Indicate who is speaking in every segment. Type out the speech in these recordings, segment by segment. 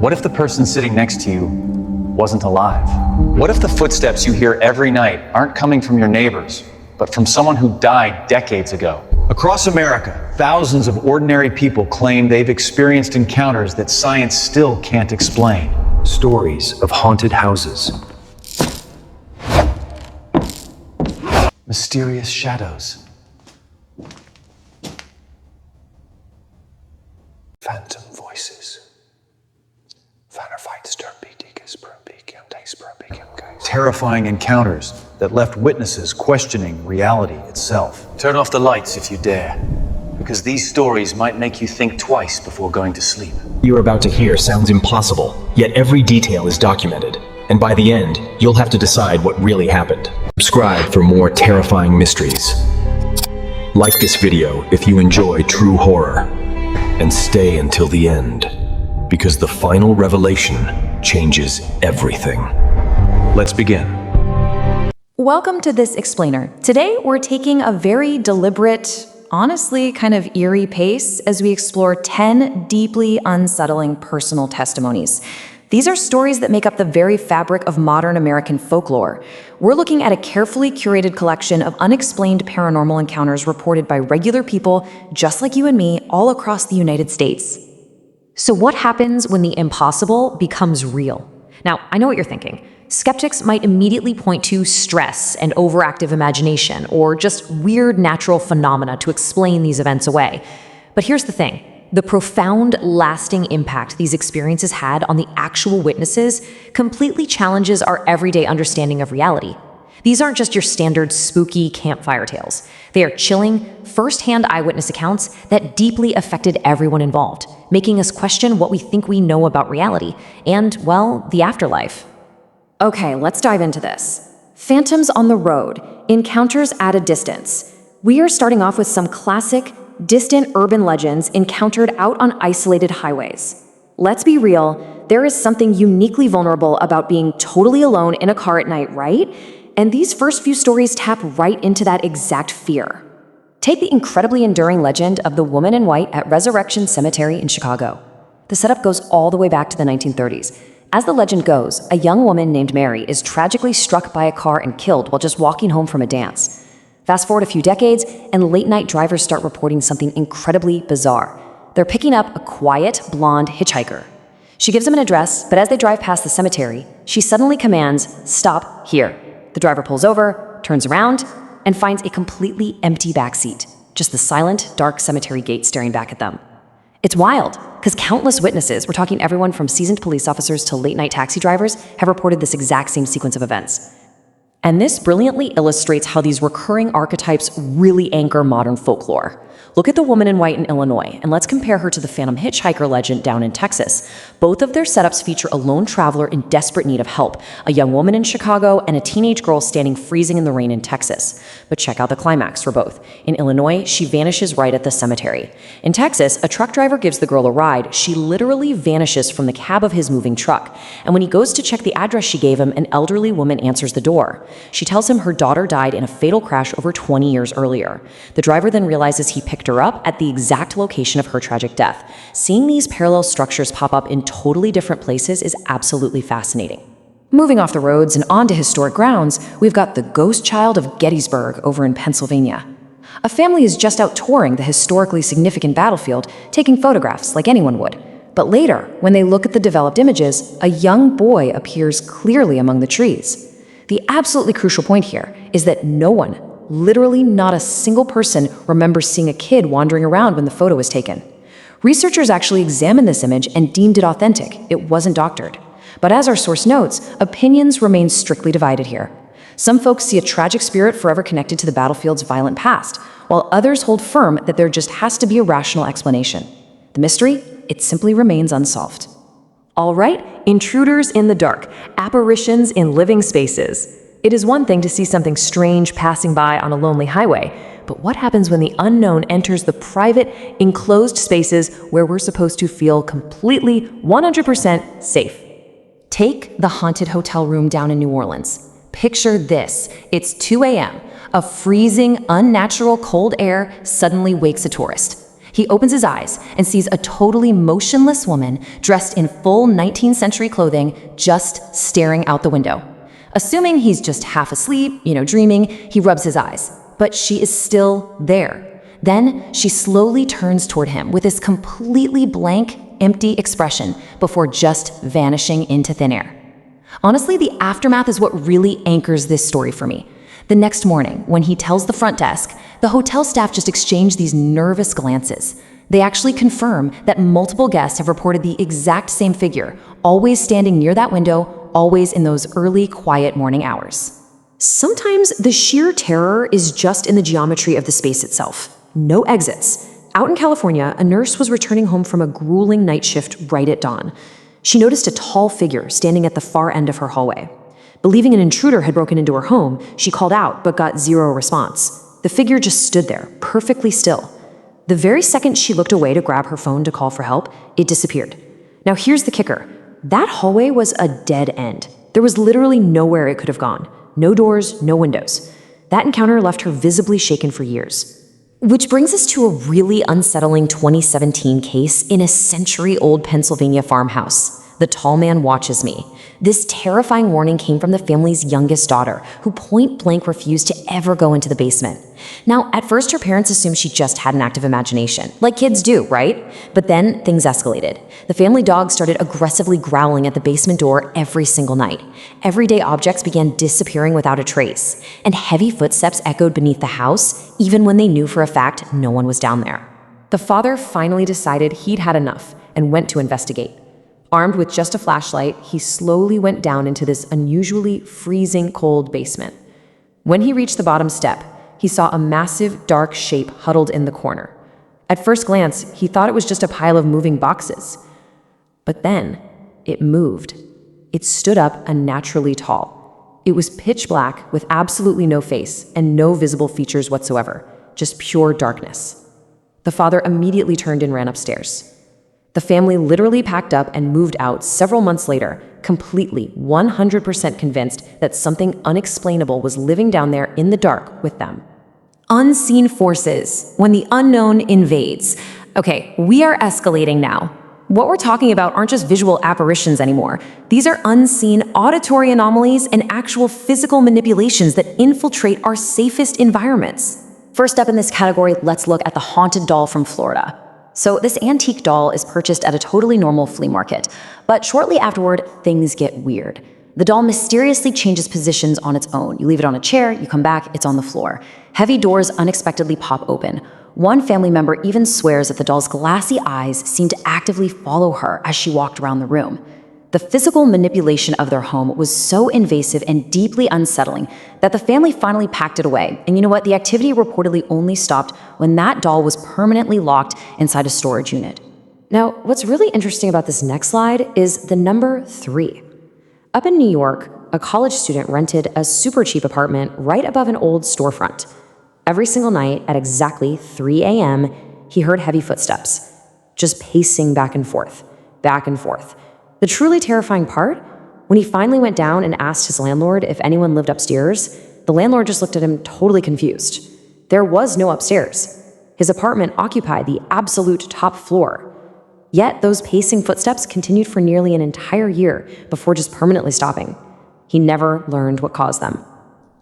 Speaker 1: What if the person sitting next to you wasn't alive? What if the footsteps you hear every night aren't coming from your neighbors, but from someone who died decades ago? Across America, thousands of ordinary people claim they've experienced encounters that science still can't explain.
Speaker 2: Stories of haunted houses,
Speaker 1: Mysterious shadows,
Speaker 2: phantom voices,
Speaker 1: terrifying encounters that left witnesses questioning reality itself. Turn off the lights if you dare, because these stories might make you think twice before going to sleep.
Speaker 2: you're about to hear sounds impossible, yet every detail is documented. And by the end, you'll have to decide what really happened. Subscribe for more terrifying mysteries. Like this video if you enjoy true horror. And stay until the end, because the final revelation changes everything. Let's begin.
Speaker 3: Welcome to This Explainer. Today, we're taking a very deliberate, honestly kind of eerie pace as we explore 10 deeply unsettling personal testimonies. These are stories that make up the very fabric of modern American folklore. We're looking at a carefully curated collection of unexplained paranormal encounters reported by regular people just like you and me all across the United States. So what happens when the impossible becomes real? Now, I know what you're thinking. Skeptics might immediately point to stress and overactive imagination, or just weird natural phenomena to explain these events away. But here's the thing. The profound, lasting impact these experiences had on the actual witnesses completely challenges our everyday understanding of reality. These aren't just your standard spooky campfire tales. They are chilling, first-hand eyewitness accounts that deeply affected everyone involved, making us question what we think we know about reality and, well, the afterlife. Okay, let's dive into this. Phantoms on the road, encounters at a distance. We are starting off with some classic, distant urban legends encountered out on isolated highways. Let's be real, there is something uniquely vulnerable about being totally alone in a car at night, right? And these first few stories tap right into that exact fear. Take the incredibly enduring legend of the woman in white at Resurrection Cemetery in Chicago. The setup goes all the way back to the 1930s. As the legend goes, a young woman named Mary is tragically struck by a car and killed while just walking home from a dance. Fast forward a few decades, and late-night drivers start reporting something incredibly bizarre. They're picking up a quiet, blonde hitchhiker. She gives them an address, but as they drive past the cemetery, she suddenly commands, "Stop here." The driver pulls over, turns around, and finds a completely empty backseat. Just the silent, dark cemetery gate staring back at them. It's wild, because countless witnesses, we're talking everyone from seasoned police officers to late-night taxi drivers, have reported this exact same sequence of events. And this brilliantly illustrates how these recurring archetypes really anchor modern folklore. Look at the woman in white in Illinois, and let's compare her to the phantom hitchhiker legend down in Texas. Both of their setups feature a lone traveler in desperate need of help, a young woman in Chicago, and a teenage girl standing freezing in the rain in Texas. But check out the climax for both. In Illinois, she vanishes right at the cemetery. In Texas, a truck driver gives the girl a ride. She literally vanishes from the cab of his moving truck. And when he goes to check the address she gave him, an elderly woman answers the door. She tells him her daughter died in a fatal crash over 20 years earlier. The driver then realizes he picked her up at the exact location of her tragic death. Seeing these parallel structures pop up in totally different places is absolutely fascinating. Moving off the roads and onto historic grounds, we've got the ghost child of Gettysburg over in Pennsylvania. A family is just out touring the historically significant battlefield, taking photographs like anyone would. But later, when they look at the developed images, a young boy appears clearly among the trees. The absolutely crucial point here is that no one, literally not a single person, remembers seeing a kid wandering around when the photo was taken. Researchers actually examined this image and deemed it authentic. It wasn't doctored. But as our source notes, opinions remain strictly divided here. Some folks see a tragic spirit forever connected to the battlefield's violent past, while others hold firm that there just has to be a rational explanation. The mystery, it simply remains unsolved. All right, intruders in the dark, apparitions in living spaces. It is one thing to see something strange passing by on a lonely highway, but what happens when the unknown enters the private, enclosed spaces where we're supposed to feel completely 100% safe? Take the haunted hotel room down in New Orleans. Picture this. It's 2 a.m. A freezing, unnatural cold air suddenly wakes a tourist. He opens his eyes and sees a totally motionless woman dressed in full 19th century clothing just staring out the window. Assuming he's just half asleep, dreaming, he rubs his eyes. But she is still there. Then she slowly turns toward him with this completely blank, empty expression before just vanishing into thin air. Honestly, the aftermath is what really anchors this story for me. The next morning, when he tells the front desk, the hotel staff just exchange these nervous glances. They actually confirm that multiple guests have reported the exact same figure, always standing near that window, always in those early, quiet morning hours. Sometimes the sheer terror is just in the geometry of the space itself. No exits. Out in California, a nurse was returning home from a grueling night shift right at dawn. She noticed a tall figure standing at the far end of her hallway. Believing an intruder had broken into her home, she called out but got zero response. The figure just stood there, perfectly still. The very second she looked away to grab her phone to call for help, it disappeared. Now here's the kicker. That hallway was a dead end. There was literally nowhere it could have gone. No doors, no windows. That encounter left her visibly shaken for years. Which brings us to a really unsettling 2017 case in a century-old Pennsylvania farmhouse. The tall man watches me. This terrifying warning came from the family's youngest daughter, who point-blank refused to ever go into the basement. Now, at first her parents assumed she just had an active imagination, like kids do, right? But then things escalated. The family dog started aggressively growling at the basement door every single night. Everyday objects began disappearing without a trace, and heavy footsteps echoed beneath the house, even when they knew for a fact no one was down there. The father finally decided he'd had enough and went to investigate. Armed with just a flashlight, he slowly went down into this unusually freezing cold basement. When he reached the bottom step, he saw a massive, dark shape huddled in the corner. At first glance, he thought it was just a pile of moving boxes. But then, it moved. It stood up unnaturally tall. It was pitch black with absolutely no face and no visible features whatsoever, just pure darkness. The father immediately turned and ran upstairs. The family literally packed up and moved out several months later, completely 100% convinced that something unexplainable was living down there in the dark with them. Unseen forces, when the unknown invades. Okay, we are escalating now. What we're talking about aren't just visual apparitions anymore. These are unseen auditory anomalies and actual physical manipulations that infiltrate our safest environments. First up in this category, let's look at the haunted doll from Florida. So this antique doll is purchased at a totally normal flea market, but shortly afterward, things get weird. The doll mysteriously changes positions on its own. You leave it on a chair, you come back, it's on the floor. Heavy doors unexpectedly pop open. One family member even swears that the doll's glassy eyes seemed to actively follow her as she walked around the room. The physical manipulation of their home was so invasive and deeply unsettling that the family finally packed it away. And you know what? The activity reportedly only stopped when that doll was permanently locked inside a storage unit. Now, what's really interesting about this next slide is the number 3. Up in New York, a college student rented a super cheap apartment right above an old storefront. Every single night at exactly 3 a.m., he heard heavy footsteps, just pacing back and forth, back and forth. The truly terrifying part, when he finally went down and asked his landlord if anyone lived upstairs, the landlord just looked at him totally confused. There was no upstairs. His apartment occupied the absolute top floor. Yet those pacing footsteps continued for nearly an entire year before just permanently stopping. He never learned what caused them.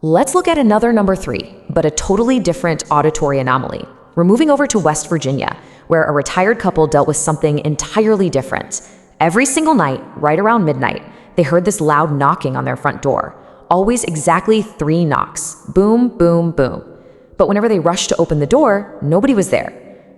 Speaker 3: Let's look at another number 3, but a totally different auditory anomaly. We're moving over to West Virginia, where a retired couple dealt with something entirely different. Every single night, right around midnight, they heard this loud knocking on their front door. Always exactly 3 knocks. Boom, boom, boom. But whenever they rushed to open the door, nobody was there.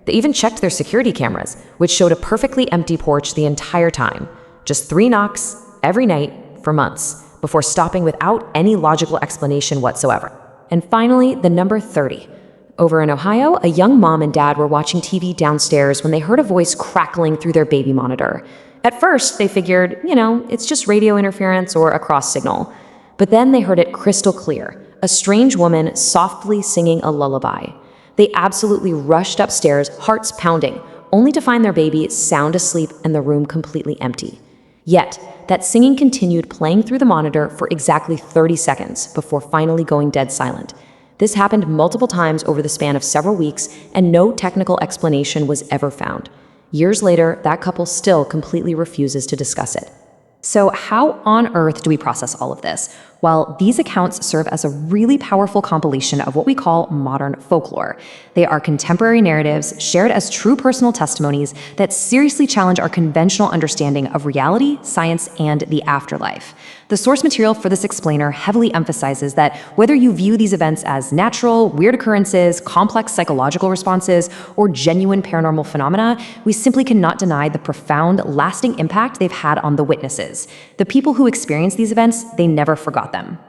Speaker 3: They even checked their security cameras, which showed a perfectly empty porch the entire time. Just 3 knocks every night for months, before stopping without any logical explanation whatsoever. And finally, the number 30. Over in Ohio, a young mom and dad were watching TV downstairs when they heard a voice crackling through their baby monitor. At first, they figured, it's just radio interference or a cross signal. But then they heard it crystal clear, a strange woman softly singing a lullaby. They absolutely rushed upstairs, hearts pounding, only to find their baby sound asleep and the room completely empty. Yet, that singing continued playing through the monitor for exactly 30 seconds before finally going dead silent. This happened multiple times over the span of several weeks, and no technical explanation was ever found. Years later, that couple still completely refuses to discuss it. So how on earth do we process all of this? Well, these accounts serve as a really powerful compilation of what we call modern folklore. They are contemporary narratives shared as true personal testimonies that seriously challenge our conventional understanding of reality, science, and the afterlife. The source material for this explainer heavily emphasizes that whether you view these events as natural, weird occurrences, complex psychological responses, or genuine paranormal phenomena, we simply cannot deny the profound, lasting impact they've had on the witnesses. The people who experienced these events, they never forgot them.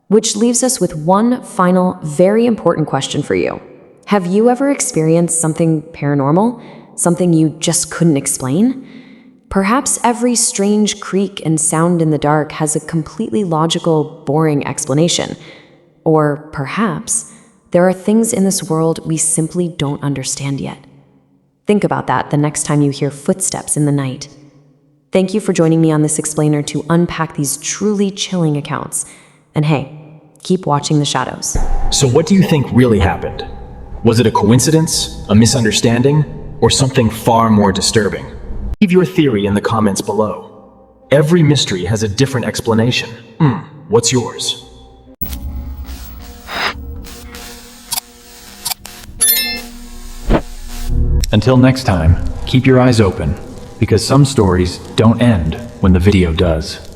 Speaker 3: Which leaves us with one final, very important question for you. Have you ever experienced something paranormal? Something you just couldn't explain? Perhaps every strange creak and sound in the dark has a completely logical, boring explanation. Or perhaps there are things in this world we simply don't understand yet. Think about that the next time you hear footsteps in the night. Thank you for joining me on this explainer to unpack these truly chilling accounts. And hey, keep watching the shadows.
Speaker 2: So what do you think really happened? Was it a coincidence, a misunderstanding, or something far more disturbing? Leave your theory in the comments below. Every mystery has a different explanation. What's yours?
Speaker 1: Until next time, keep your eyes open, because some stories don't end when the video does.